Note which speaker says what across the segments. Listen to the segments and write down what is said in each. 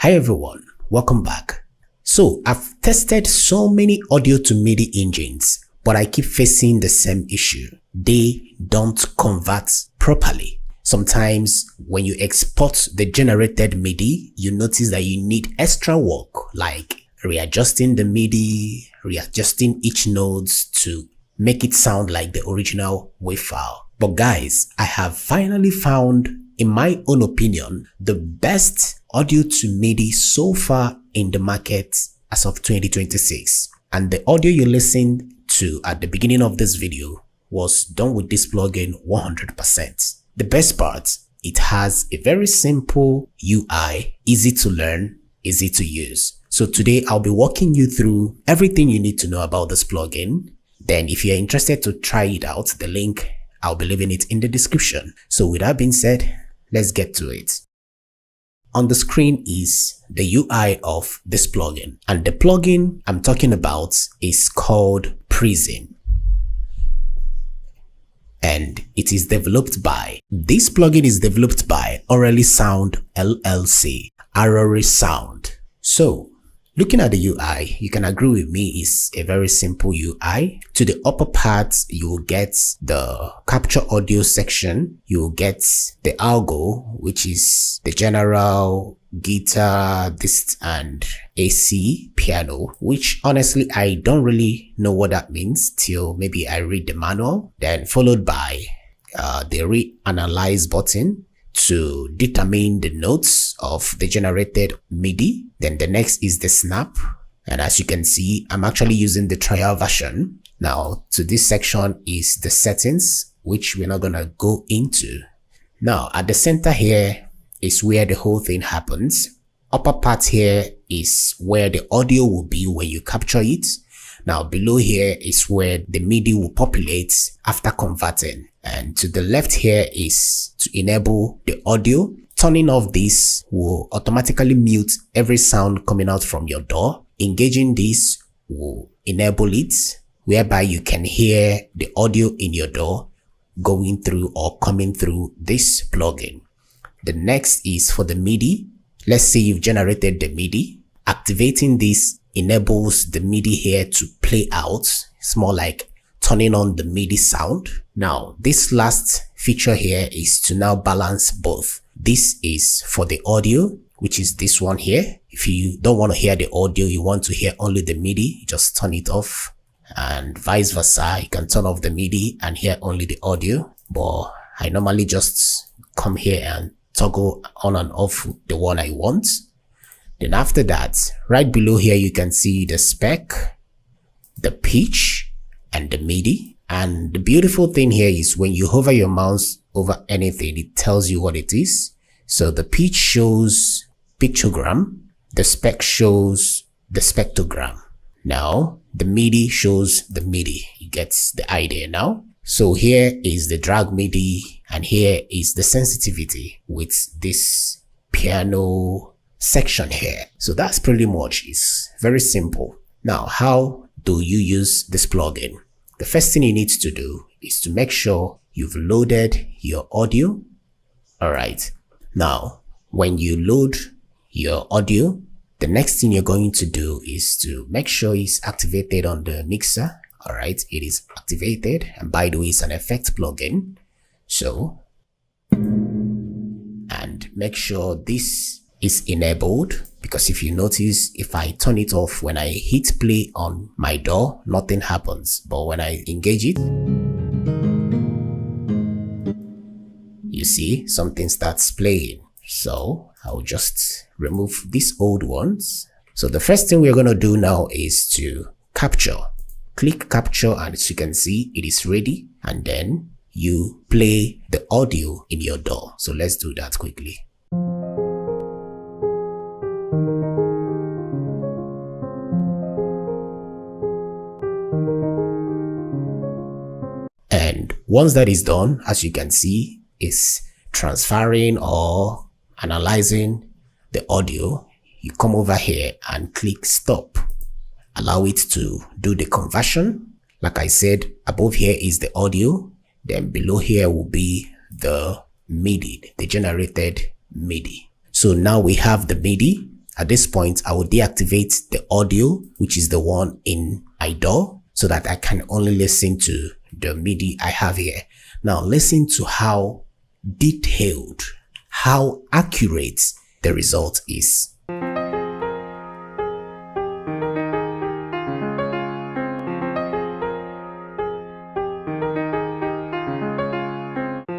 Speaker 1: Hi everyone, welcome back. So I've tested so many audio to MIDI engines, but I keep facing the same issue. They don't convert properly. Sometimes when you export the generated MIDI, you notice that you need extra work like readjusting the MIDI, readjusting each notes to make it sound like the original WAV file. But guys, I have finally found, in my own opinion, the best audio to MIDI so far in the market as of 2026. And the audio you listened to at the beginning of this video was done with this plugin 100%. The best part, it has a very simple UI, easy to learn, easy to use. So today I'll be walking you through everything you need to know about this plugin. Then if you're interested to try it out, the link, I'll be leaving it in the description. So with that being said, let's get to it. On the screen is the UI of this plugin, and the plugin I'm talking about is called Prism. And it is developed by, this plugin is developed by Orily Sound LLC, Aurora Sound. So looking at the UI, you can agree with me, it's a very simple UI. To the upper part, you will get the capture audio section. You will get the algo, which is the general guitar, this and AC piano, which honestly, I don't really know what that means till maybe I read the manual. Then followed by the reanalyze button to determine the notes of the generated MIDI. Then the next is the snap. And as you can see, I'm actually using the trial version. Now to this section is the settings, which we're not gonna go into. Now at the center here is where the whole thing happens. Upper part here is where the audio will be when you capture it. Now below here is where the MIDI will populate after converting. And to the left here is to enable the audio. Turning off this will automatically mute every sound coming out from your DAW. Engaging this will enable it, whereby you can hear the audio in your DAW going through or coming through this plugin. The next is for the MIDI. Let's say you've generated the MIDI. Activating this enables the MIDI here to play out. It's more like turning on the MIDI sound. Now, this last feature here is to now balance both. This is for the audio, which is this one here. If you don't want to hear the audio, you want to hear only the MIDI, you just turn it off. And vice versa, you can turn off the MIDI and hear only the audio. But I normally just come here and toggle on and off the one I want. Then after that, right below here, you can see the spec, the pitch, and the MIDI. And the beautiful thing here is when you hover your mouse over anything, it tells you what it is. So the pitch shows pictogram, the spec shows the spectrogram. Now the MIDI shows the MIDI. You get the idea now. So here is the drag MIDI, and here is the sensitivity with this piano section here. So that's pretty much, it's very simple. Now, how do you use this plugin? The first thing you need to do is to make sure you've loaded your audio. All right. Now, when you load your audio, the next thing you're going to do is to make sure it's activated on the mixer. All right, it is activated, and by the way, it's an effect plugin. So, and make sure this is enabled, because if you notice, if I turn it off, when I hit play on my DAW, nothing happens. But when I engage it, you see something starts playing. So I'll just remove these old ones. So the first thing we're going to do now is to capture. Click capture, and as you can see, it is ready. And then you play the audio in your DAW. So let's do that quickly. And once that is done, as you can see, it's transferring or analyzing the audio. You come over here and click stop. Allow it to do the conversion. Like I said, above here is the audio. Then below here will be the MIDI, the generated MIDI. So now we have the MIDI. At this point, I will deactivate the audio, which is the one in my DAW, so that I can only listen to the MIDI I have here. Now listen to how detailed, how accurate the result is.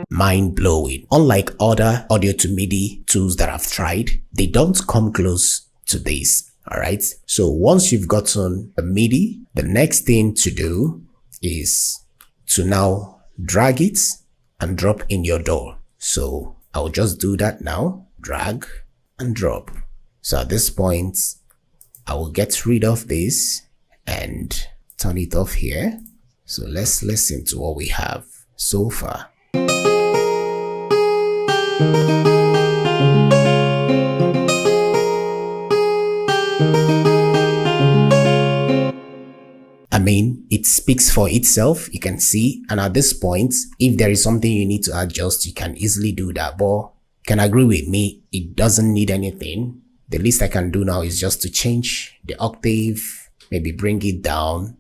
Speaker 1: Mind-blowing. Unlike other Audio-to-MIDI tools that I've tried, they don't come close to this. Alright, so once you've gotten the MIDI, the next thing to do is to now drag it and drop in your DAW. So I'll just do that now. Drag and drop. So at this point, I will get rid of this and turn it off here. So let's listen to what we have so far. I mean, it speaks for itself, you can see, and at this point, if there is something you need to adjust, you can easily do that. But you can agree with me, it doesn't need anything. The least I can do now is just to change the octave, maybe bring it down.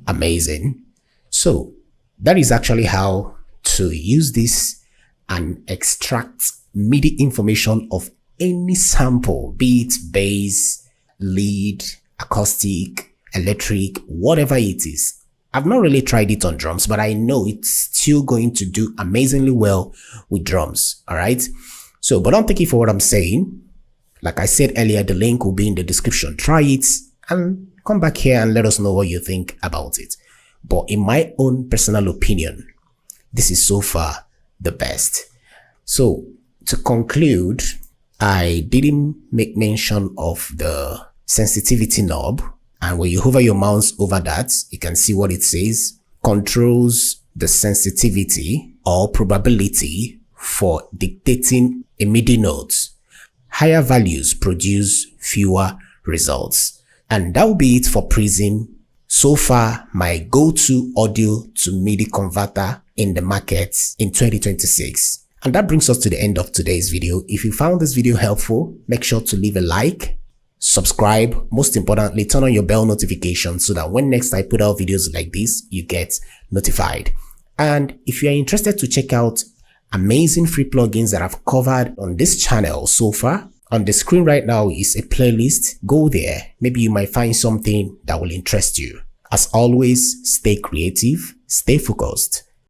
Speaker 1: Amazing. So that is actually how to use this and extract MIDI information of any sample, be it bass, lead, acoustic, electric, whatever it is. I've not really tried it on drums, but I know it's still going to do amazingly well with drums. All right. So, but don't take it for what I'm saying. Like I said earlier, the link will be in the description. Try it and come back here and let us know what you think about it. But in my own personal opinion, this is so far the best. So to conclude, I didn't make mention of the sensitivity knob. And when you hover your mouse over that, you can see what it says. Controls the sensitivity or probability for dictating a MIDI note. Higher values produce fewer results. And that will be it for Prism. So far, my go-to audio to MIDI converter in the market in 2026. And that brings us to the end of today's video. If you found this video helpful, make sure to leave a like, subscribe, most importantly, turn on your bell notification so that when next I put out videos like this, you get notified. And if you are interested to check out amazing free plugins that I've covered on this channel so far, on the screen right now is a playlist. Go there. Maybe you might find something that will interest you. As always, stay creative, stay focused,